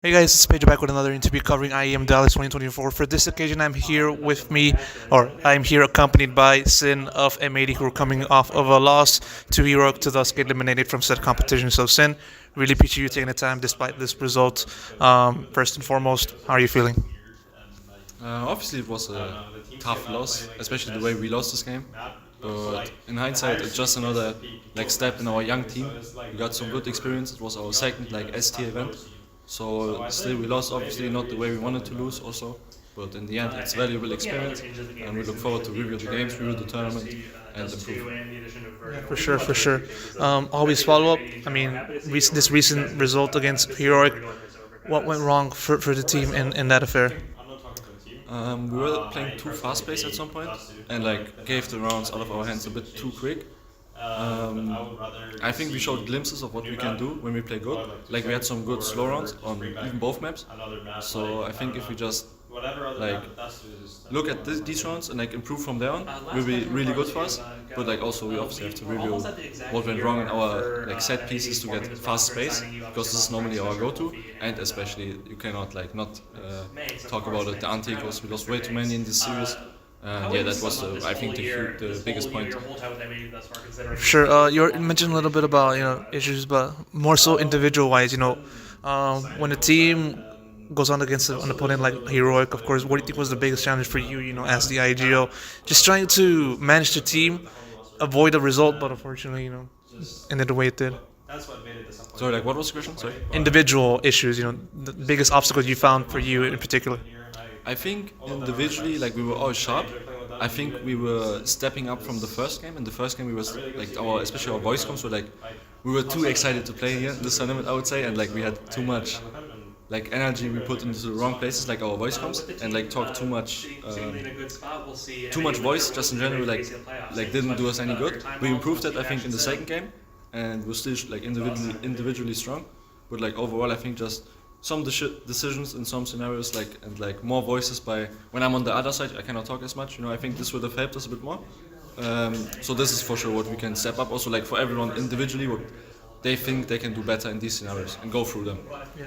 Hey guys, it's Pedro back with another interview covering IEM Dallas 2024. For this occasion, I'm here accompanied by s1n of M80, who are coming off of a loss to Heroic to thus get eliminated from said competition. So s1n, really appreciate you taking the time despite this result. First and foremost, how are you feeling? Obviously, it was a tough loss, especially the way we lost this game. But in hindsight, it's just another step in our young team. We got some good experience. It was our second ST event, so still we lost. Obviously, not the way we wanted to lose, also. But in the end, it's valuable experience, and we look forward to review the games, review the tournament, and improve. Yeah, for sure, for sure. Always follow up. I mean, this recent result against Heroic, what went wrong for the team in that affair? We were playing too fast paced at some point and gave the rounds out of our hands a bit too quick. I think we showed glimpses of what we can do when we play good. We had some good slow rounds on even both maps. So I think if we just look at these rounds and improve from there on, will be really good for us. But also we obviously have to review what went wrong in our set pieces to get fast space, because this is normally our go-to. And especially you cannot not talk about it. The anti-ecos, we lost way too many in this series. Yeah, that was I think the biggest point. Sure. You mentioned a little bit about issues, but more so individual wise. When a team goes on against an opponent like Heroic, of course, what do you think was the biggest challenge for you? As the IGO, just trying to manage the team, avoid a result, but unfortunately, ended the way it did. Sorry, what was the question? Sorry. Individual issues. The biggest obstacles you found for you in particular. I think individually, we were all sharp. I think we were stepping up from the first game. In the first game, we was especially our voice comms were we were too excited to play here in this tournament, I would say, and we had too much energy we put into the wrong places, our voice comms, and talked too much voice just in general, didn't do us any good. We improved that, I think, in the second game, and we're still individually strong. But overall, I think just some decisions in some scenarios, and more voices by when I'm on the other side, I cannot talk as much. I think this would have helped us a bit more. So this is for sure what we can step up. Also, for everyone individually, what they think they can do better in these scenarios and go through them. Yeah.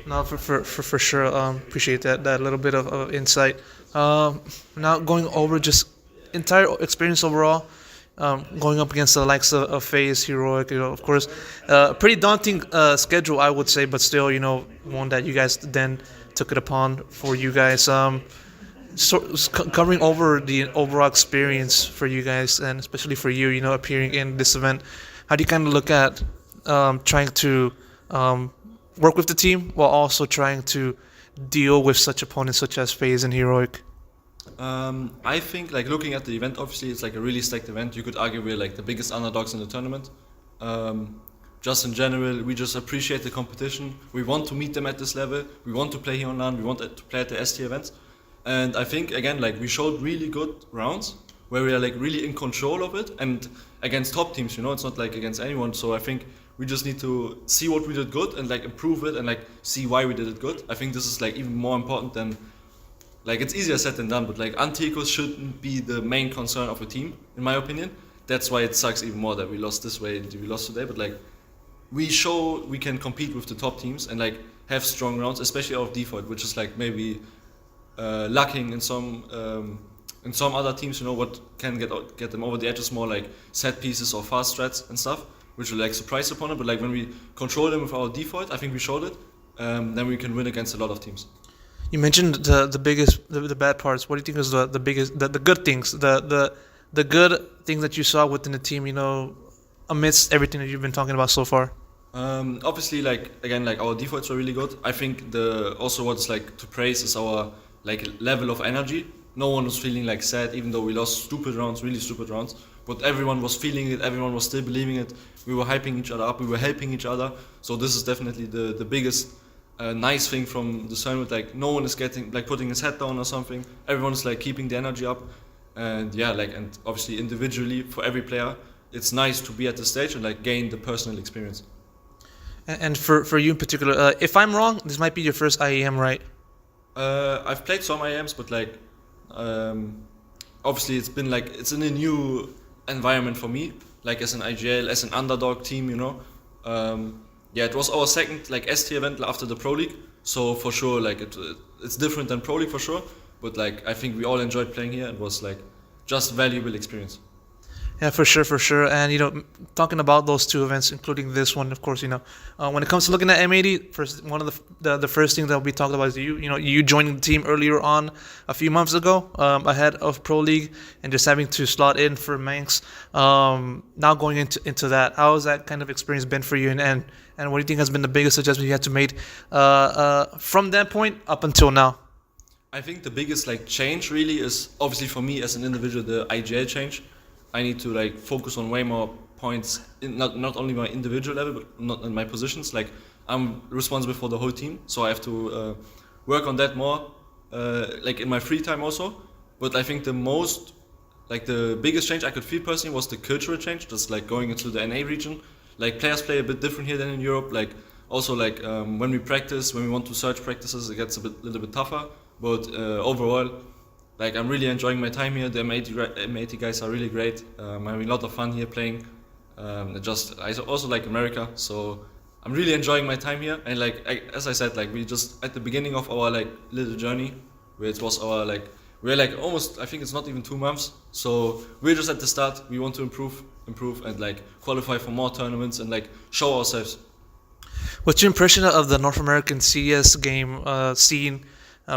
No, for sure. Appreciate that little bit of insight. Now going over just entire experience overall. Going up against the likes of FaZe, Heroic, of course, pretty daunting schedule, I would say, but still, one that you guys then took it upon for you guys. Covering over the overall experience for you guys, and especially for you, appearing in this event, how do you kind of look at trying to work with the team while also trying to deal with such opponents such as FaZe and Heroic? I think looking at the event, obviously it's a really stacked event. You could argue we're the biggest underdogs in the tournament. Just in general, we just appreciate the competition. We want to meet them at this level. We want to play here on LAN. We want to play at the ST events. And I think again, we showed really good rounds where we are really in control of it, and against top teams. It's not against anyone. So I think we just need to see what we did good and improve it, and see why we did it good. I think this is even more important than. It's easier said than done, but anti-ecos shouldn't be the main concern of a team, in my opinion. That's why it sucks even more that we lost this way and we lost today. But we show we can compete with the top teams and have strong rounds, especially out of default, which is maybe lacking in some other teams. What can get them over the edge is more set pieces or fast strats and stuff, which will surprise opponent. But when we control them with our default, I think we showed it. Then we can win against a lot of teams. You mentioned the bad parts. What do you think is the biggest, the good things, the good things that you saw within the team? Amidst everything that you've been talking about so far. Obviously, again, our defaults were really good. I think also what's to praise is our level of energy. No one was feeling sad, even though we lost stupid rounds, really stupid rounds. But everyone was feeling it. Everyone was still believing it. We were hyping each other up. We were helping each other. So this is definitely the biggest. Nice thing from the tournament, no one is getting putting his head down or something. Everyone's keeping the energy up, and yeah, and obviously individually for every player, it's nice to be at the stage and gain the personal experience. And for you in particular, if I'm wrong, this might be your first IEM, right? I've played some IEMs, but obviously it's been it's in a new environment for me, as an IGL, as an underdog team, Yeah, it was our second ST event after the Pro League, So for sure, like it's different than Pro League for sure. But like I think we all enjoyed playing here and was like just valuable experience. Yeah, for sure, for sure. And talking about those two events, including this one, of course, when it comes to looking at M80, first one of the first things that will be talked about is you joining the team earlier on a few months ago, ahead of Pro League, and just having to slot in for Manx. Now going into that, how has that kind of experience been for you, and what do you think has been the biggest adjustment you had to make from that point up until now? I think the biggest like change really is obviously for me as an individual the IGL change. I need to like focus on way more points, not only my individual level, but not in my positions. Like I'm responsible for the whole team, so I have to work on that more, like in my free time also. But I think the biggest change I could feel personally was the cultural change, just like going into the NA region. Like players play a bit different here than in Europe. Like also like when we practice, when we want to search practices, it gets little bit tougher. But overall, like I'm really enjoying my time here. The M80 guys are really great. I'm having a lot of fun here playing. I also like America, so I'm really enjoying my time here. And as I said, like we just at the beginning of our like little journey, where it was our like we're like almost I think it's not even 2 months. So we're just at the start. We want to improve, and like qualify for more tournaments and like show ourselves. What's your impression of the North American CS game scene?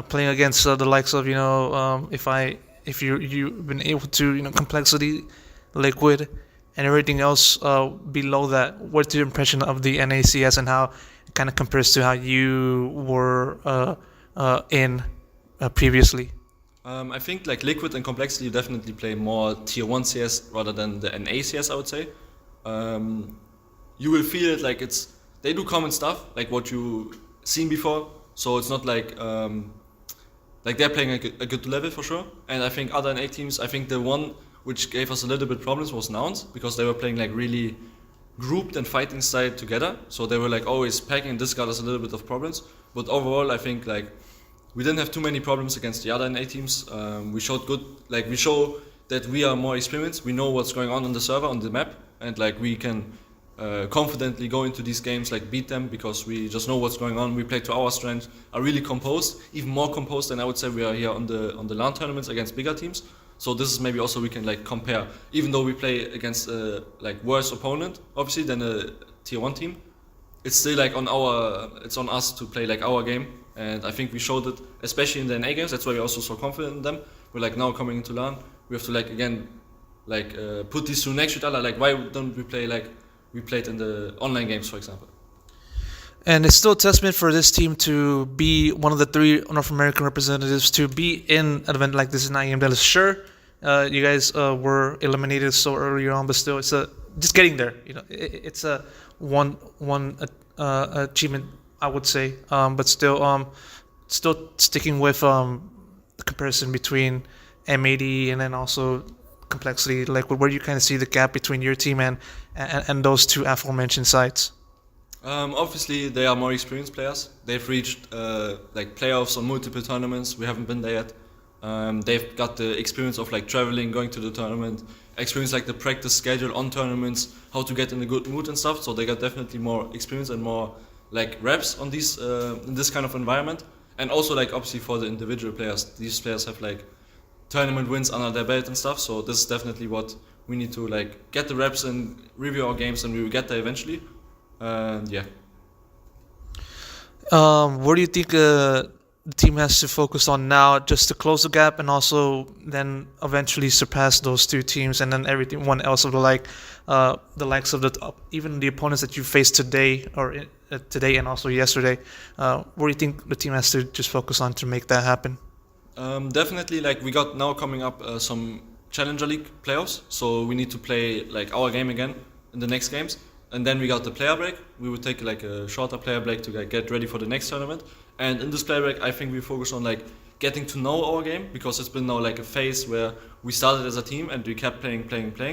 Playing against the likes of if you've been able to Complexity, Liquid, and everything else below that. What's your impression of the NACS and how it kind of compares to how you were in previously? I think like Liquid and Complexity definitely play more tier 1 CS rather than the NA CS, I would say. You will feel it like they do common stuff like what you seen before, so it's not like they're playing a good level for sure. And I think other NA teams, I think the one which gave us a little bit problems was Nouns, because they were playing like really grouped and fighting style together. So they were like always packing, and this got us a little bit of problems. But overall, I think like we didn't have too many problems against the other NA teams. We showed we show that we are more experienced. We know what's going on the server, on the map, and like we can confidently go into these games, like beat them, because we just know what's going on. We play to our strength, are really composed, even more composed than I would say we are here on the LAN tournaments against bigger teams. So this is maybe also we can like compare, even though we play against like worse opponent, obviously, than a tier 1 team. It's still like it's on us to play like our game, and I think we showed it, especially in the NA games. That's why we're also so confident in them. We're like now coming into LAN, we have to like again like put these two next to each other. Like why don't we play like we played in the online games, for example. And it's still a testament for this team to be one of the 3 North American representatives to be in an event like this in IEM Dallas. Sure, you guys were eliminated so early on, but still, it's just getting there. It's a one achievement, I would say. But still sticking with the comparison between M80 and then also Complexity, like where you kind of see the gap between your team and those 2 aforementioned sites. Obviously, they are more experienced players. They've reached like playoffs on multiple tournaments. We haven't been there yet. They've got the experience of like traveling, going to the tournament, experience like the practice schedule on tournaments, how to get in a good mood and stuff. So they got definitely more experience and more like reps on these in this kind of environment. And also like obviously for the individual players, these players have like tournament wins under their belt and stuff. So this is definitely what we need to like get the reps and review our games, and we will get there eventually. Yeah. What do you think the team has to focus on now, just to close the gap, and also then eventually surpass those 2 teams, and then everyone else of the likes of even the opponents that you faced today today and also yesterday? What do you think the team has to just focus on to make that happen? Definitely, like we got now coming up some Challenger League playoffs, so we need to play like our game again in the next games. And then we got the player break. We would take like a shorter player break to get ready for the next tournament. And in this player break, I think we focus on like getting to know our game, because it's been now like a phase where we started as a team and we kept playing.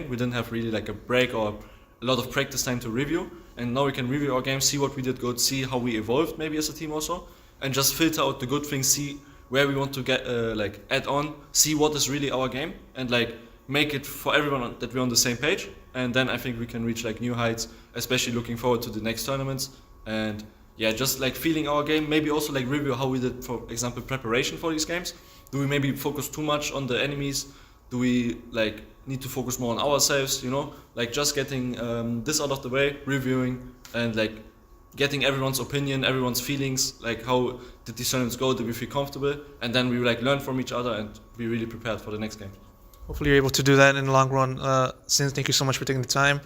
We didn't have really like a break or a lot of practice time to review. And now we can review our game, see what we did good, see how we evolved maybe as a team also, and just filter out the good things, see where we want to get like add on, see what is really our game, and like make it for everyone that we're on the same page. And then I think we can reach like new heights, especially looking forward to the next tournaments. And yeah, just like feeling our game. Maybe also like review how we did, for example, preparation for these games. Do we maybe focus too much on the enemies? Do we like need to focus more on ourselves? You know, like just getting this out of the way, reviewing, and like getting everyone's opinion, everyone's feelings. Like how did these tournaments go? Did we feel comfortable? And then we like learn from each other and be really prepared for the next game. Hopefully, you're able to do that in the long run. Sin, thank you so much for taking the time.